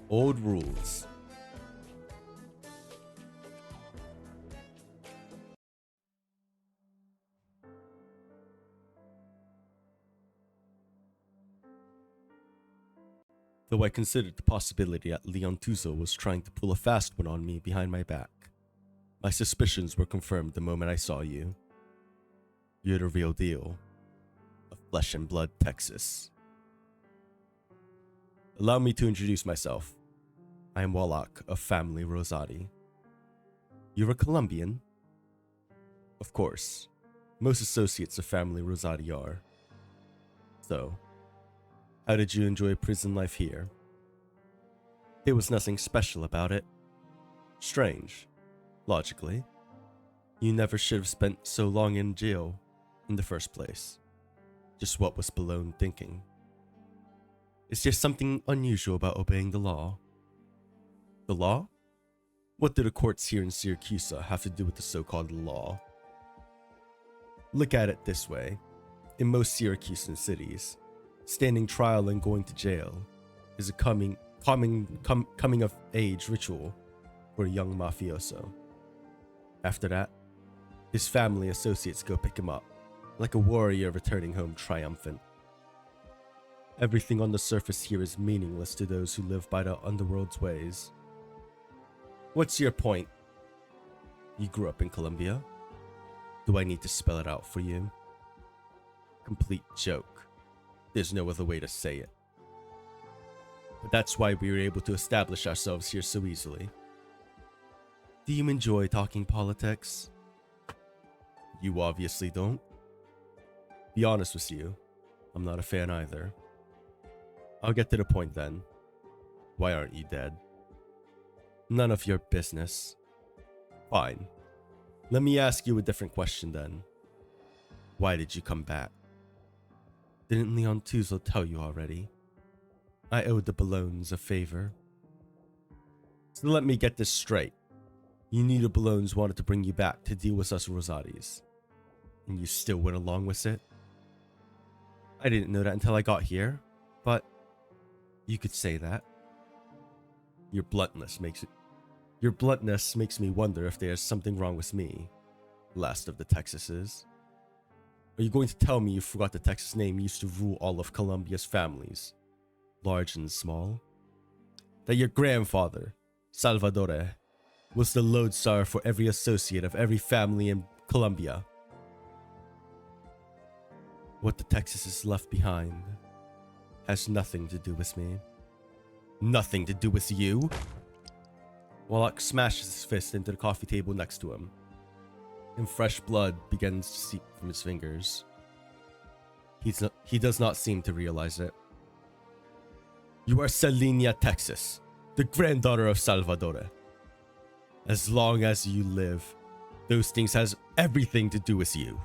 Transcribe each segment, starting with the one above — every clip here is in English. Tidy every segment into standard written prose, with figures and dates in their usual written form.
Old rules. Though I considered the possibility that Leon Tuzo was trying to pull a fast one on me behind my back, my suspicions were confirmed the moment I saw you. You're the real deal. Of Flesh and Blood, Texas. Allow me to introduce myself. I am Wallach of Family Rosati. You're a Colombian? Of course. Most associates of Family Rosati are. So, how did you enjoy prison life here? There was nothing special about it. Strange, logically. You never should have spent so long in jail in the first place. Just what was Balone thinking? Is there something unusual about obeying the law? The law? What do the courts here in Syracuse have to do with the so-called law? Look at it this way. In most Syracusan cities, standing trial and going to jail is a coming of age ritual for a young mafioso. After that, his family associates go pick him up, like a warrior returning home triumphant. Everything on the surface here is meaningless to those who live by the underworld's ways. What's your point? You grew up in Colombia? Do I need to spell it out for you? Complete joke. There's no other way to say it. But that's why we were able to establish ourselves here so easily. Do you enjoy talking politics? You obviously don't. Be honest with you, I'm not a fan either. I'll get to the point then. Why aren't you dead? None of your business. Fine. Let me ask you a different question then. Why did you come back? Didn't Leon Tuzo tell you already? I owed the Balones a favor. So let me get this straight. You knew the Balones wanted to bring you back to deal with us Rosatis. And you still went along with it? I didn't know that until I got here, but you could say that. Your bluntness makes me wonder if there's something wrong with me, last of the Texases. Are you going to tell me you forgot the Texas name used to rule all of Colombia's families, large and small? That your grandfather, Salvador, was the lodestar for every associate of every family in Colombia? What the Texases left behind has nothing to do with me. Nothing to do with you? Wallach smashes his fist into the coffee table next to him, and fresh blood begins to seep from his fingers. He does not seem to realize it. You are Selenia, Texas, the granddaughter of Salvador. As long as you live, those things has everything to do with you.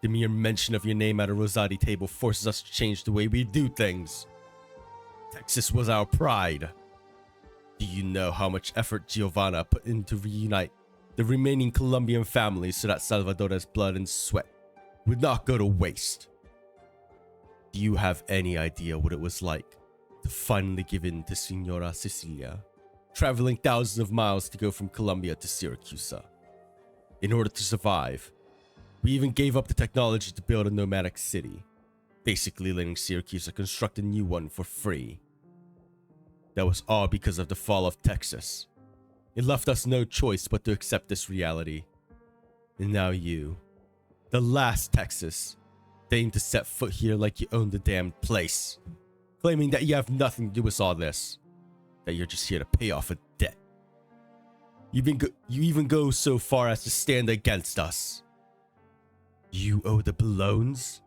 The mere mention of your name at a Rosati table forces us to change the way we do things. Texas was our pride. Do you know how much effort Giovanna put in to reunite the remaining Colombian families so that Salvador's blood and sweat would not go to waste? Do you have any idea what it was like to finally give in to Senora Cecilia, traveling thousands of miles to go from Colombia to Syracuse? In order to survive, we even gave up the technology to build a nomadic city, basically letting Syracuse construct a new one for free. That was all because of the fall of Texas. It left us no choice but to accept this reality. And now you, the last Texas, deign to set foot here like you own the damned place, claiming that you have nothing to do with all this, that you're just here to pay off a debt. You even go so far as to stand against us. You owe the Balones?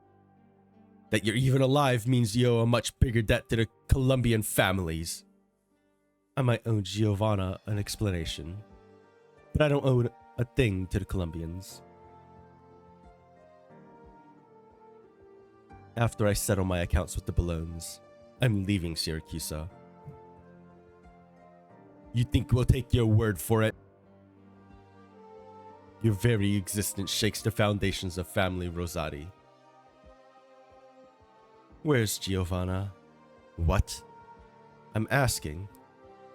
That you're even alive means you owe a much bigger debt to the Colombian families. I might owe Giovanna an explanation, but I don't owe a thing to the Colombians. After I settle my accounts with the Balones, I'm leaving Syracuse. You think we'll take your word for it? Your very existence shakes the foundations of Family Rosati. Where's Giovanna? What? I'm asking,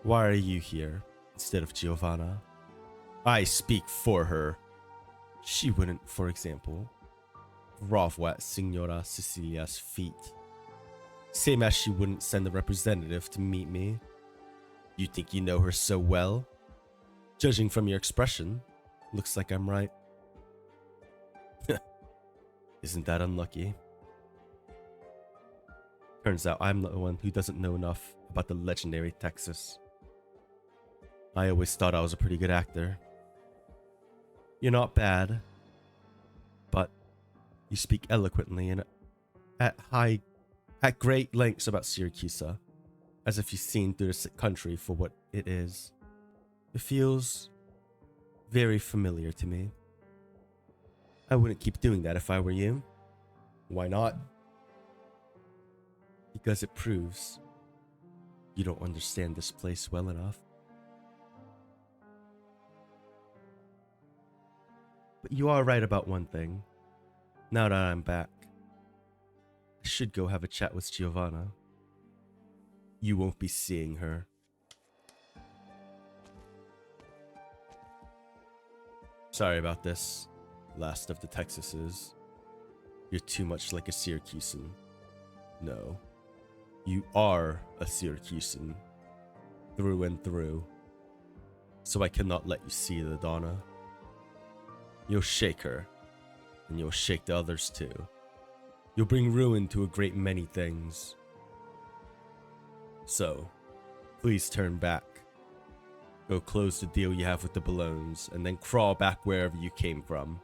Why are you here instead of Giovanna? I speak for her. She wouldn't, for example, grovel at Signora Cecilia's feet. Same as she wouldn't send a representative to meet me. You think you know her so well? Judging from your expression, looks like I'm right. Isn't that unlucky? Turns out I'm the one who doesn't know enough about the legendary Texas. I always thought I was a pretty good actor. You're not bad, but you speak eloquently and at great lengths about Siracusa, as if you've seen through the country for what it is. It feels very familiar to me. I wouldn't keep doing that if I were you. Why not? Because it proves you don't understand this place well enough. But you are right about one thing. Now that I'm back, I should go have a chat with Giovanna. You won't be seeing her. Sorry about this, last of the Texases. You're too much like a Syracusan. No, you are a Syracusan, through and through. So I cannot let you see the Donna. You'll shake her, and you'll shake the others too. You'll bring ruin to a great many things. So, please turn back. Go close the deal you have with the Ballones, and then crawl back wherever you came from.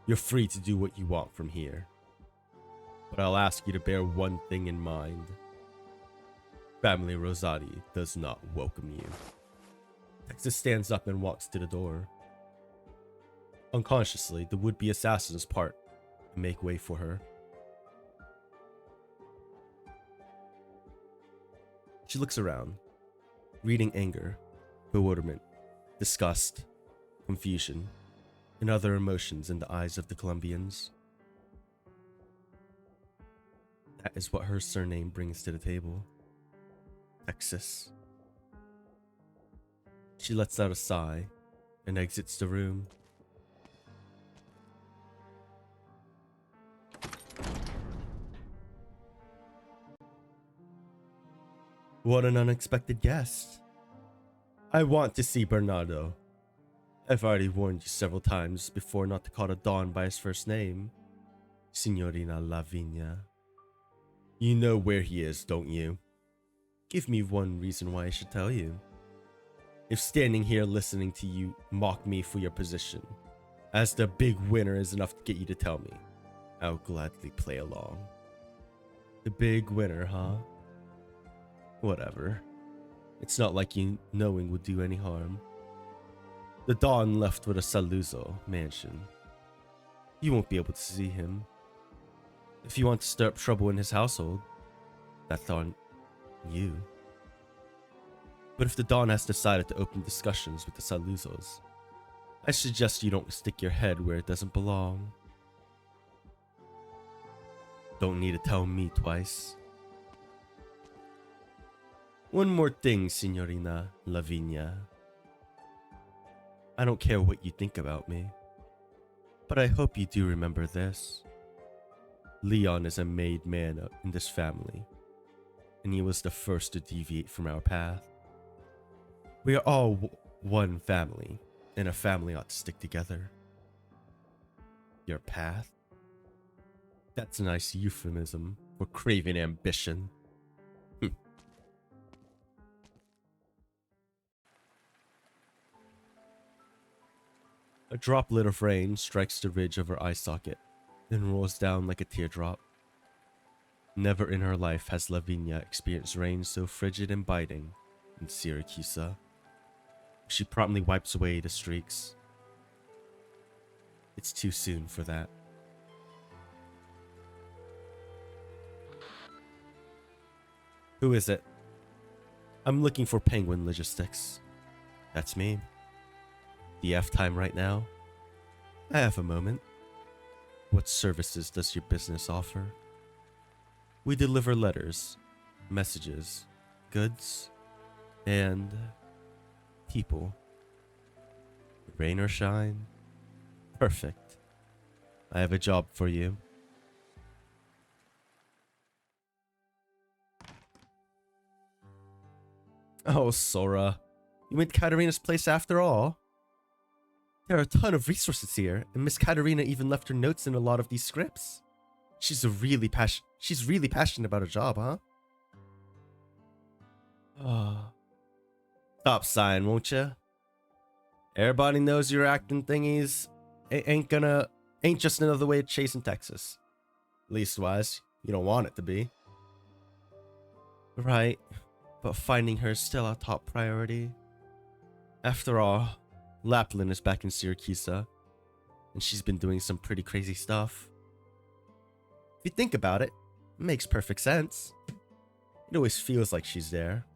You're free to do what you want from here. But I'll ask you to bear one thing in mind. Family Rosati does not welcome you. Texas stands up and walks to the door. Unconsciously, the would-be assassins part and make way for her. She looks around, reading anger, bewilderment, disgust, confusion, and other emotions in the eyes of the Colombians. That is what her surname brings to the table. Texas. She lets out a sigh and exits the room. What an unexpected guest. I want to see Bernardo. I've already warned you several times before not to call the Don by his first name. Signorina Lavinia. You know where he is, don't you? Give me one reason why I should tell you. If standing here listening to you mock me for your position, as the big winner is enough to get you to tell me, I'll gladly play along. The big winner, huh? Whatever. It's not like you knowing would do any harm. The Don left with a Saluzzo mansion. You won't be able to see him. If you want to stir up trouble in his household, that's on you. But if the Don has decided to open discussions with the Saluzzos, I suggest you don't stick your head where it doesn't belong. Don't need to tell me twice. One more thing, Signorina Lavinia. I don't care what you think about me, but I hope you do remember this. Leon is a made man in this family, and he was the first to deviate from our path. We are all one family, and a family ought to stick together. Your path? That's a nice euphemism for craven ambition. A droplet of rain strikes the ridge of her eye socket, then rolls down like a teardrop. Never in her life has Lavinia experienced rain so frigid and biting in Siracusa. She promptly wipes away the streaks. It's too soon for that. Who is it? I'm looking for Penguin Logistics. That's me. Do you have time right now? I have a moment. What services does your business offer? We deliver letters, messages, goods. And people. Rain or shine. Perfect. I have a job for you. Oh, Sora. You went to Katarina's place after all? There are a ton of resources here, and Miss Katarina even left her notes in a lot of these scripts. She's really passionate about her job, huh? Oh. Stop sighing, won't you? Everybody knows your acting thingies ain't just another way of chasing Texas. Leastwise, you don't want it to be. Right, but finding her is still our top priority. After all, Lapland is back in Syracuse, and she's been doing some pretty crazy stuff. If you think about it, it makes perfect sense. It always feels like she's there,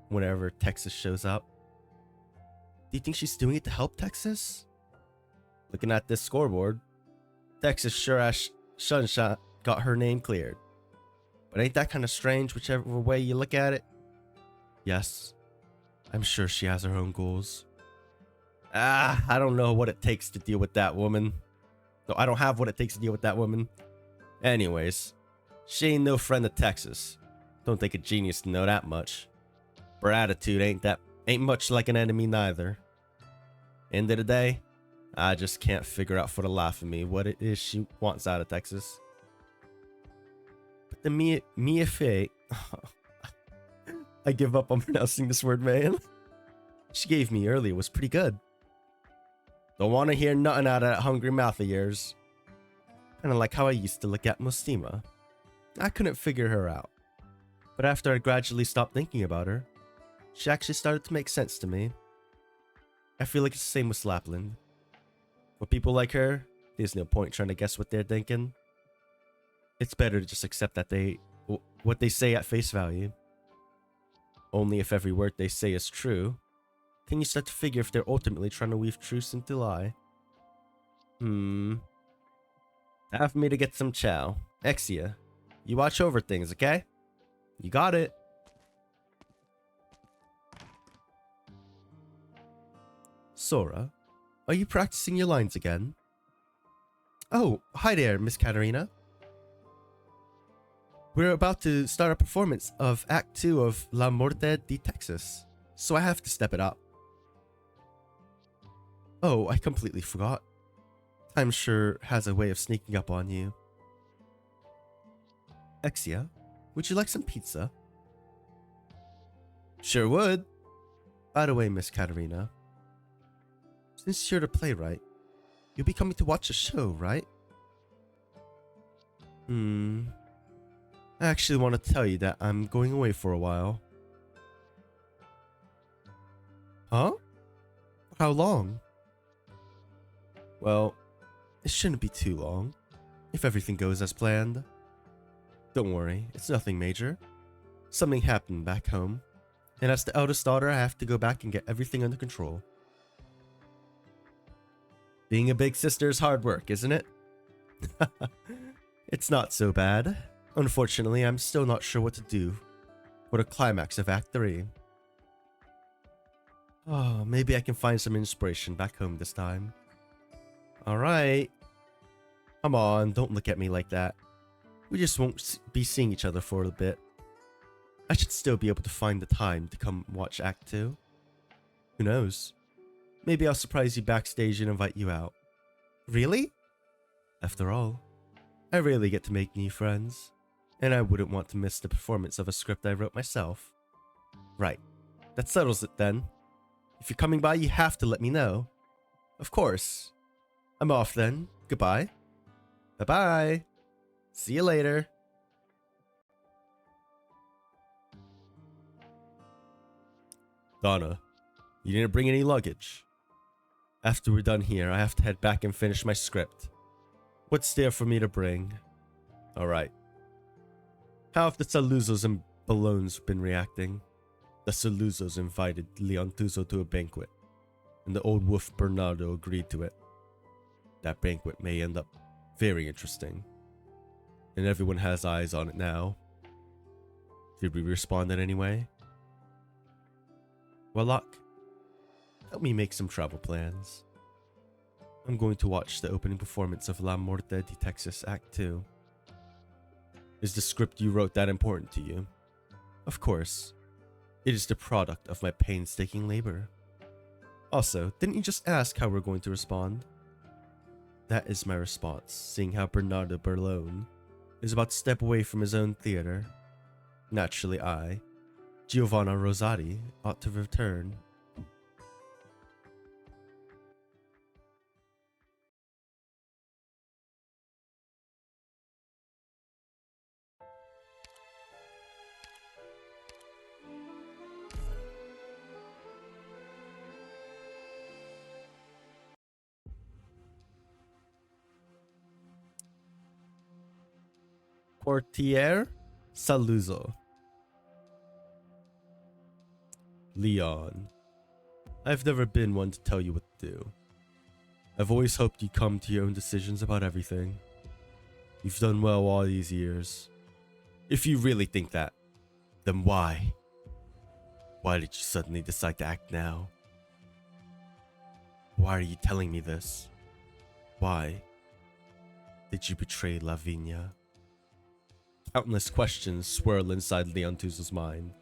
whenever Texas shows up. Do you think she's doing it to help Texas? Looking at this scoreboard, Texas sure as sunshine got her name cleared. But ain't that kind of strange whichever way you look at it? Yes, I'm sure she has her own goals. I don't know what it takes to deal with that woman. No, I don't have what it takes to deal with that woman. Anyways, she ain't no friend of Texas. Don't think a genius to know that much. Her attitude ain't much like an enemy neither. End of the day, I just can't figure out for the life of me what it is she wants out of Texas. But the Mia Fey, I give up on pronouncing this word, man. She gave me earlier was pretty good. Don't want to hear nothing out of that hungry mouth of yours. Kinda like how I used to look at Mostima. I couldn't figure her out. But after I gradually stopped thinking about her, she actually started to make sense to me. I feel like it's the same with Lapland. For people like her, there's no point trying to guess what they're thinking. It's better to just accept that what they say at face value. Only if every word they say is true, can you start to figure if they're ultimately trying to weave truth into lie. Time for me to get some chow. Exia, you watch over things, okay? You got it. Sora, are you practicing your lines again? Oh, hi there, Miss Katarina. We're about to start a performance of Act 2 of La Morte de Texas, so I have to step it up. Oh, I completely forgot. Time sure has a way of sneaking up on you. Exia, would you like some pizza? Sure would. By the way, Miss Katarina, since you're the playwright, you'll be coming to watch the show, right? I actually want to tell you that I'm going away for a while. Huh? How long? Well, it shouldn't be too long, if everything goes as planned. Don't worry, it's nothing major. Something happened back home, and as the eldest daughter, I have to go back and get everything under control. Being a big sister is hard work, isn't it? It's not so bad. Unfortunately, I'm still not sure what to do for the climax of Act 3. Oh, maybe I can find some inspiration back home this time. Alright. Come on, don't look at me like that. We just won't be seeing each other for a bit. I should still be able to find the time to come watch Act 2. Who knows? Maybe I'll surprise you backstage and invite you out. Really? After all, I rarely get to make new friends, and I wouldn't want to miss the performance of a script I wrote myself. Right, that settles it then. If you're coming by, you have to let me know. Of course. I'm off then. Goodbye. Bye-bye. See you later. Donna, you didn't bring any luggage. After we're done here, I have to head back and finish my script. What's there for me to bring? Alright. How have the Saluzos and Ballones been reacting? The Saluzos invited Leontuso to a banquet, and the old wolf Bernardo agreed to it. That banquet may end up very interesting, and everyone has eyes on it now. Did we respond in any way? Warlock, help me make some travel plans. I'm going to watch the opening performance of La Morte de Texas Act 2. Is the script you wrote that important to you? Of course. It is the product of my painstaking labor. Also, didn't you just ask how we're going to respond? That is my response, seeing how Bernardo Berlone is about to step away from his own theater. Naturally I, Giovanna Rosati, ought to return. Portier Saluzzo. Leon, I've never been one to tell you what to do. I've always hoped you'd come to your own decisions about everything. You've done well all these years. If you really think that, then why? Why did you suddenly decide to act now? Why are you telling me this? Why did you betray Lavinia? Countless questions swirl inside Leontuzo's mind.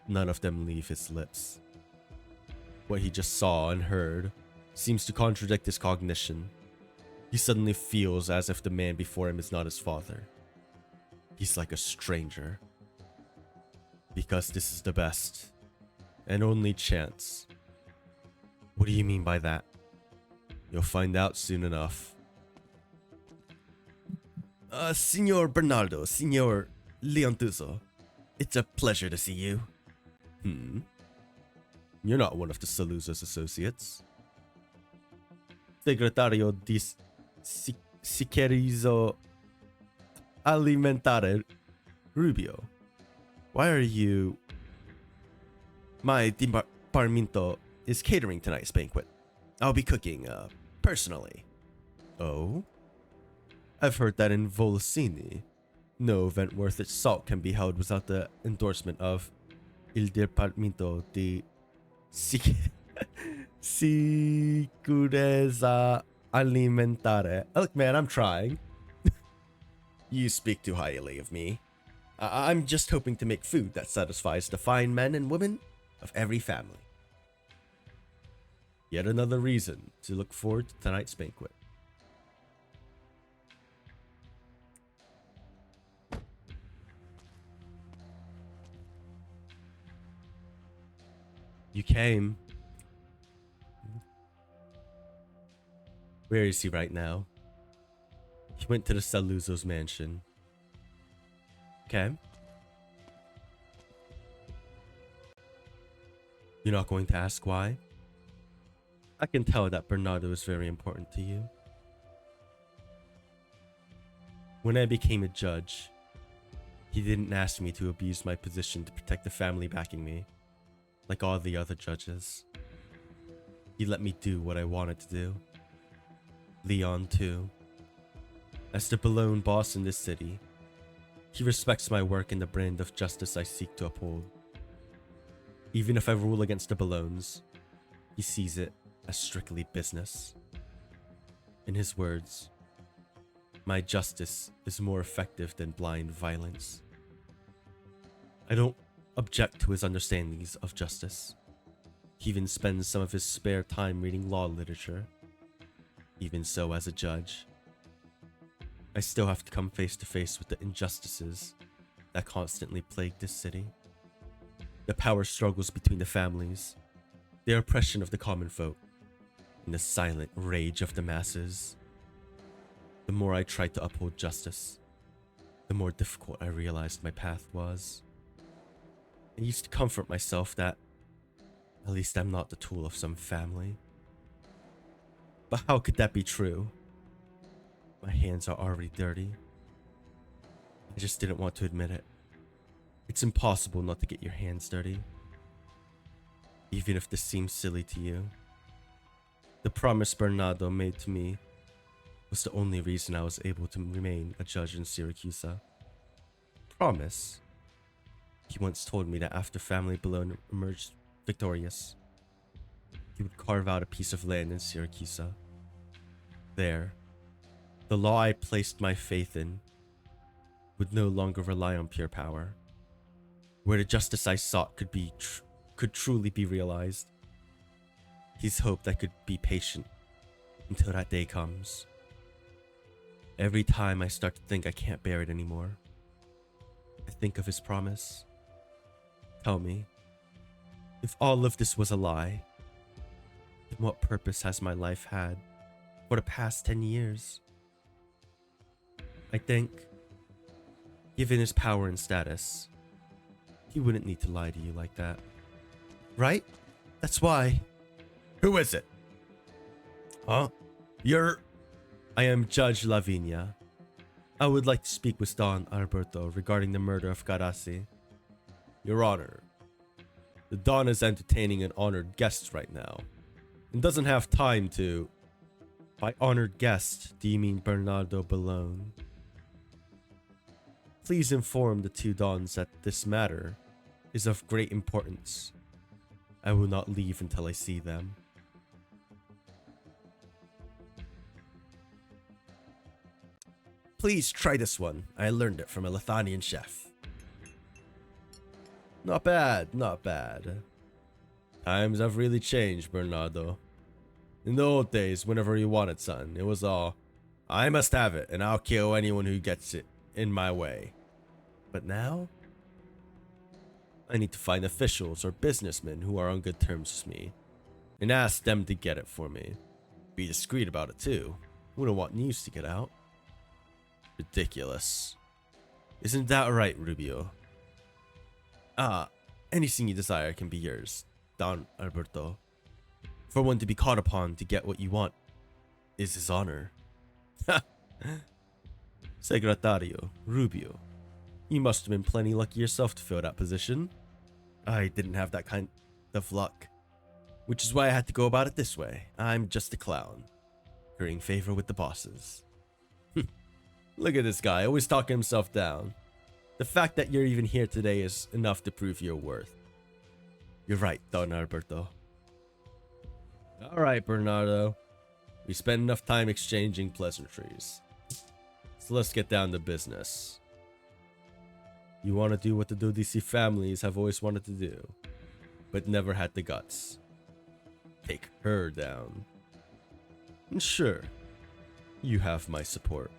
None of them leave his lips. What he just saw and heard seems to contradict his cognition. He suddenly feels as if the man before him is not his father. He's like a stranger. Because this is the best and only chance. What do you mean by that? You'll find out soon enough. Signor Bernardo, Signor Leontuzo, it's a pleasure to see you. You're not one of the Saluzzo's associates. Segretario di Sicerizo Alimentare Rubio. Why are you... My departamento is catering tonight's banquet. I'll be cooking, personally. Oh? I've heard that in Volsini, no event worth its salt can be held without the endorsement of Il Departamento di Sicurezza Alimentare. Look, man, I'm trying. You speak too highly of me. I'm just hoping to make food that satisfies the fine men and women of every family. Yet another reason to look forward to tonight's banquet. You came. Where is he right now? He went to the Saluzzo's mansion. Okay. You're not going to ask why? I can tell that Bernardo is very important to you. When I became a judge, he didn't ask me to abuse my position to protect the family backing me, like all the other judges. He let me do what I wanted to do. Leon, too. As the Bologna boss in this city, he respects my work and the brand of justice I seek to uphold. Even if I rule against the Bolognes, he sees it as strictly business. In his words, my justice is more effective than blind violence. I don't object to his understandings of justice. He even spends some of his spare time reading law literature. Even so, as a judge, I still have to come face to face with the injustices that constantly plague this city. The power struggles between the families, the oppression of the common folk, and the silent rage of the masses. The more I tried to uphold justice, the more difficult I realized my path was. I used to comfort myself that at least I'm not the tool of some family. But how could that be true? My hands are already dirty. I just didn't want to admit it. It's impossible not to get your hands dirty, even if this seems silly to you. The promise Bernardo made to me was the only reason I was able to remain a judge in Syracuse. Promise? He once told me that after family Bologna emerged victorious, he would carve out a piece of land in Syracuse. There, the law I placed my faith in would no longer rely on pure power, where the justice I sought could truly be realized. He's hoped I could be patient until that day comes. Every time I start to think I can't bear it anymore, I think of his promise. Tell me, if all of this was a lie, then what purpose has my life had for the past 10 years? I think, given his power and status, he wouldn't need to lie to you like that. Right? That's why. Who is it? Huh? I am Judge Lavinia. I would like to speak with Don Alberto regarding the murder of Garasi. Your Honor, the Don is entertaining an honored guest right now and doesn't have time to... By honored guest, do you mean Bernardo Bellone? Please inform the two Dons that this matter is of great importance. I will not leave until I see them. Please try this one. I learned it from a Lithanian chef. Not bad, not bad. Times have really changed, Bernardo. In the old days, whenever you wanted something, it was all, I must have it, and I'll kill anyone who gets it in my way. But now, I need to find officials or businessmen who are on good terms with me, and ask them to get it for me. Be discreet about it too. Wouldn't want news to get out. Ridiculous. Isn't that right, Rubio? Anything you desire can be yours, Don Alberto. For one to be called upon to get what you want is his honor. Secretario, Rubio, you must have been plenty lucky yourself to fill that position. I didn't have that kind of luck, which is why I had to go about it this way. I'm just a clown, currying favor with the bosses. Look at this guy, always talking himself down. The fact that you're even here today is enough to prove your worth. You're right, Don Alberto. Alright, Bernardo. We spent enough time exchanging pleasantries. So let's get down to business. You want to do what the Dodici families have always wanted to do, but never had the guts. Take her down. And sure, you have my support.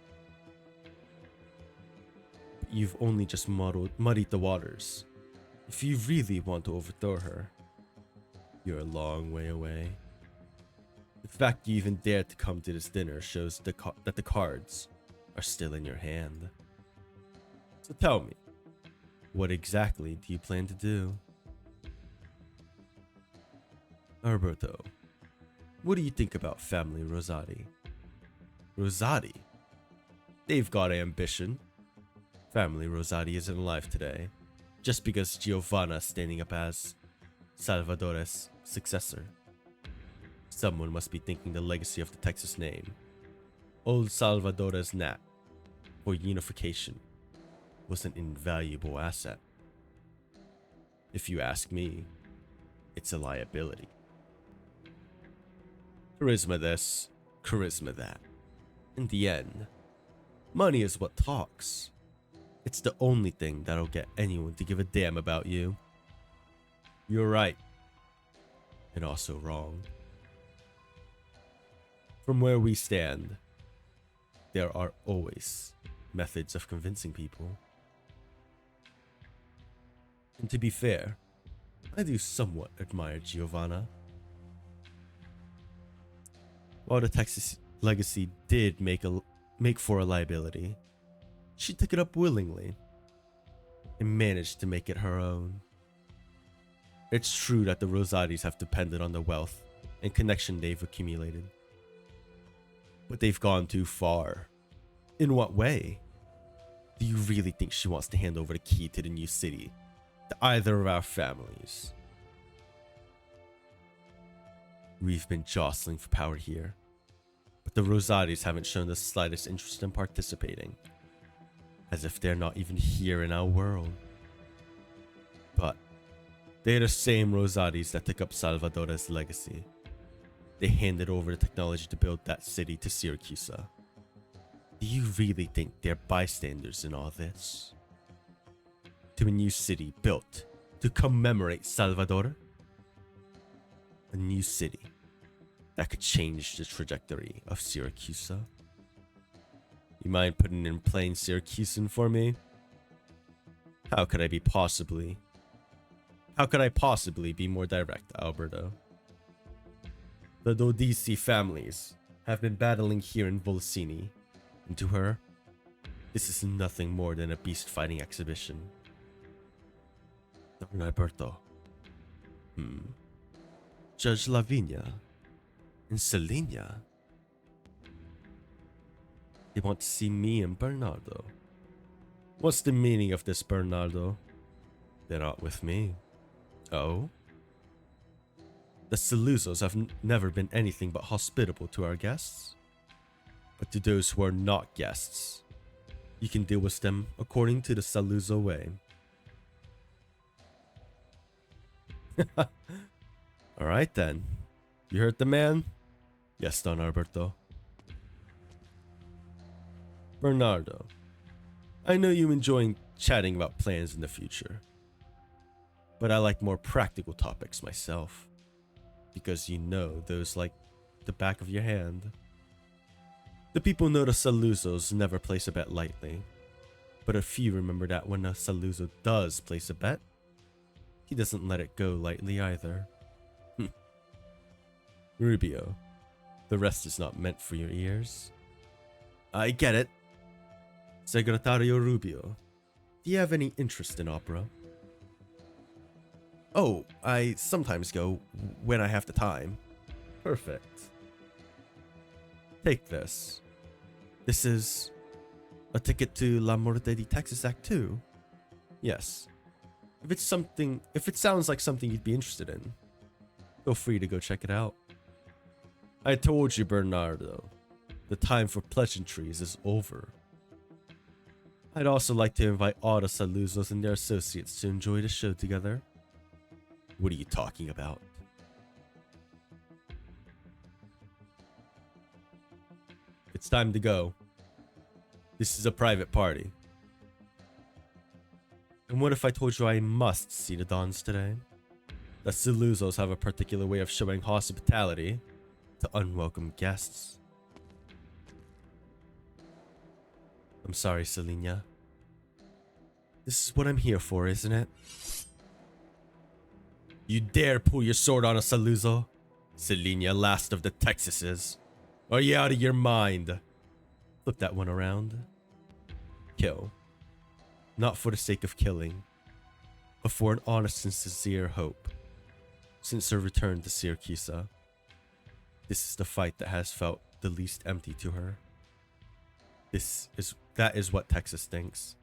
You've only just muddied the waters. If you really want to overthrow her, you're a long way away. The fact you even dared to come to this dinner shows that the cards are still in your hand. So tell me, what exactly do you plan to do? Alberto, what do you think about family Rosati? Rosati? They've got ambition. Family Rosati isn't alive today, just because Giovanna's standing up as Salvadore's successor. Someone must be thinking the legacy of the Texas name, old Salvadore's knack for unification, was an invaluable asset. If you ask me, it's a liability. Charisma this, charisma that. In the end, money is what talks. It's the only thing that'll get anyone to give a damn about you. You're right. And also wrong. From where we stand, there are always methods of convincing people. And to be fair, I do somewhat admire Giovanna. While the Texas legacy did make for a liability, she took it up willingly and managed to make it her own. It's true that the Rosatis have depended on the wealth and connection they've accumulated, but they've gone too far. In what way? Do you really think she wants to hand over the key to the new city to either of our families? We've been jostling for power here, but the Rosatis haven't shown the slightest interest in participating, as if they're not even here in our world. But They're the same Rosaris that took up Salvador's legacy. They handed over the technology to build that city to Siracusa. Do you really think they're bystanders in all this? To a new city built to commemorate Salvador? A new city that could change the trajectory of Siracusa? You mind putting in plain Syracusan for me? How could I possibly be more direct, Alberto? The Dodici families have been battling here in Volsini, and to her, this is nothing more than a beast fighting exhibition. Don Alberto. Judge Lavinia and Selenia. They want to see me and Bernardo. What's the meaning of this, Bernardo? They're not with me. Oh? The Saluzos have never been anything but hospitable to our guests. But to those who are not guests, you can deal with them according to the Saluzo way. Alright then. You heard the man? Yes, Don Alberto. Bernardo, I know you enjoy chatting about plans in the future, but I like more practical topics myself, because you know those like the back of your hand. The people know the Saluzos never place a bet lightly, but a few remember that when a Saluzo does place a bet, he doesn't let it go lightly either. Rubio, the rest is not meant for your ears. I get it. Segretario Rubio, do you have any interest in opera? Oh, I sometimes go when I have the time. Perfect. Take this. This is a ticket to La Muerte de Texas Act 2. Yes. If it sounds like something you'd be interested in, feel free to go check it out. I told you, Bernardo, the time for pleasantries is over. I'd also like to invite all the Saluzos and their associates to enjoy the show together. What are you talking about? It's time to go. This is a private party. And what if I told you I must see the Dons today? The Saluzos have a particular way of showing hospitality to unwelcome guests. I'm sorry, Selenia. This is what I'm here for, isn't it? You dare pull your sword on a Saluzo? Selenia, last of the Texases. Are you out of your mind? Flip that one around. Kill. Not for the sake of killing, but for an honest and sincere hope. Since her return to Siracusa, this is the fight that has felt the least empty to her. That is what Texas thinks.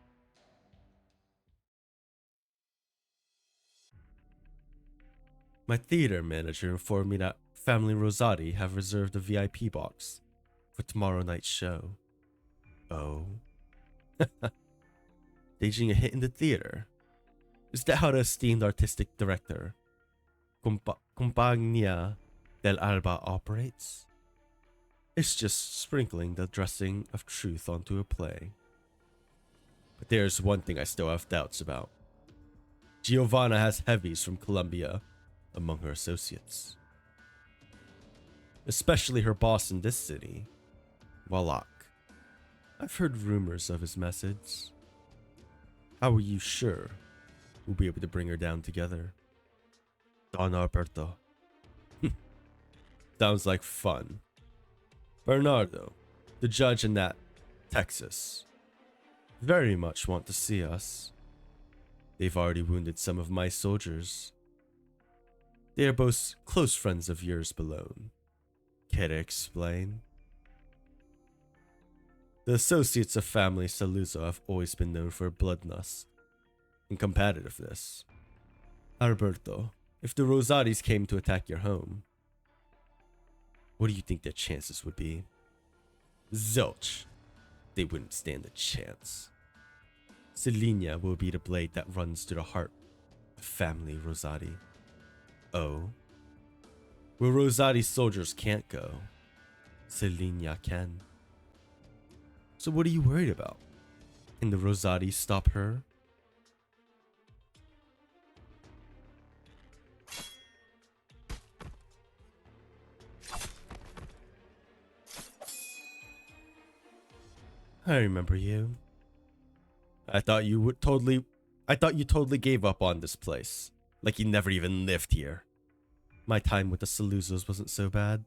My theater manager informed me that Family Rosati have reserved a VIP box for tomorrow night's show. Oh. Staging a hit in the theater? Is that how the esteemed artistic director, Compagnia del Alba, operates? It's just sprinkling the dressing of truth onto a play. But there's one thing I still have doubts about. Giovanna has heavies from Colombia among her associates. Especially her boss in this city, Wallach. I've heard rumors of his methods. How are you sure we'll be able to bring her down together? Don Alberto. Sounds like fun. Bernardo, the judge in that Texas, very much want to see us. They've already wounded some of my soldiers. They are both close friends of yours, Balone. Care to explain? The associates of family Saluzzo have always been known for bloodlust and competitiveness. Alberto, if the Rosaris came to attack your home, what do you think their chances would be? Zilch. They wouldn't stand a chance. Selenia will be the blade that runs to the heart Family Rosati. Oh. Where Rosati's soldiers can't go, Selenia can. So what are you worried about? Can the Rosati stop her? I remember you. I thought you totally gave up on this place. Like you never even lived here. My time with the Saluzos wasn't so bad.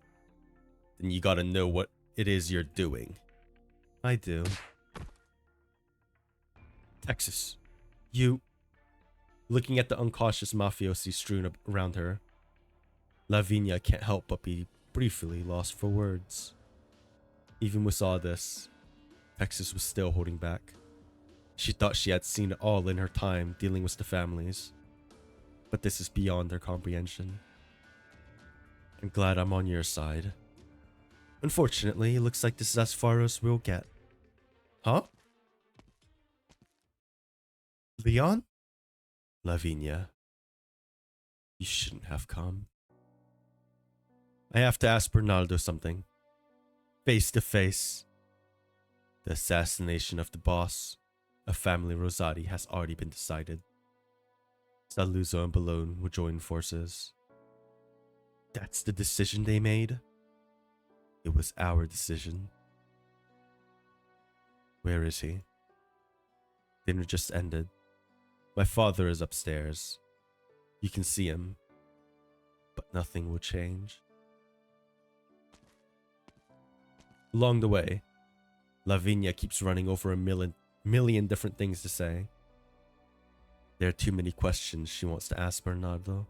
Then you gotta know what it is you're doing. I do. Texas, you... Looking at the uncautious mafiosi strewn around her, Lavinia can't help but be briefly lost for words. Even with all this, Texas was still holding back. She thought she had seen it all in her time dealing with the families. But this is beyond her comprehension. I'm glad I'm on your side. Unfortunately, it looks like this is as far as we'll get. Huh? Leon? Lavinia. You shouldn't have come. I have to ask Bernardo something. Face to face. The assassination of the boss of Family Rosati has already been decided. Saluzzo and Bologna will join forces. That's the decision they made? It was our decision. Where is he? Dinner just ended. My father is upstairs. You can see him, but nothing will change. Along the way, Lavinia keeps running over a million different things to say. There are too many questions she wants to ask Bernardo.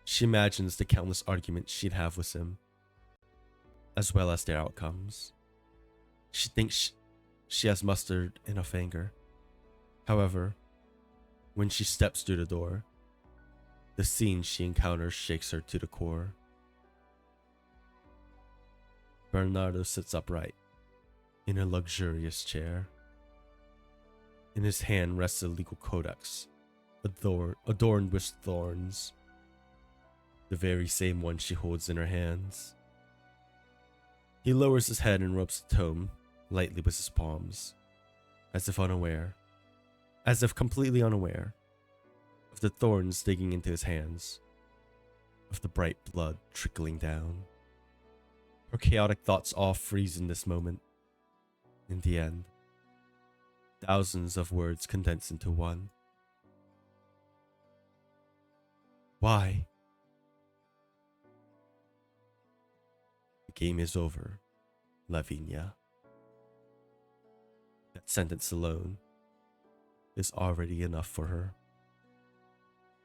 She imagines the countless arguments she'd have with him, as well as their outcomes. She thinks she has mustered enough anger. However, when she steps through the door, the scene she encounters shakes her to the core. Bernardo sits upright in a luxurious chair. In his hand rests a legal codex, adorned with thorns, the very same one she holds in her hands. He lowers his head and rubs the tome lightly with his palms, as if completely unaware of the thorns digging into his hands, of the bright blood trickling down. Her chaotic thoughts all freeze in this moment. In the end, thousands of words condense into one. Why? The game is over, Lavinia. That sentence alone is already enough for her.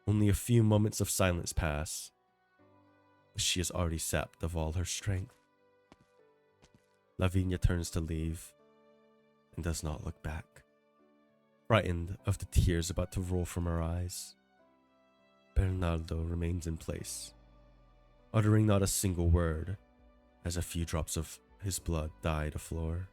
Only a few moments of silence pass, but she is already sapped of all her strength. Lavinia turns to leave and does not look back, frightened of the tears about to roll from her eyes. Bernardo remains in place, uttering not a single word as a few drops of his blood dye the floor.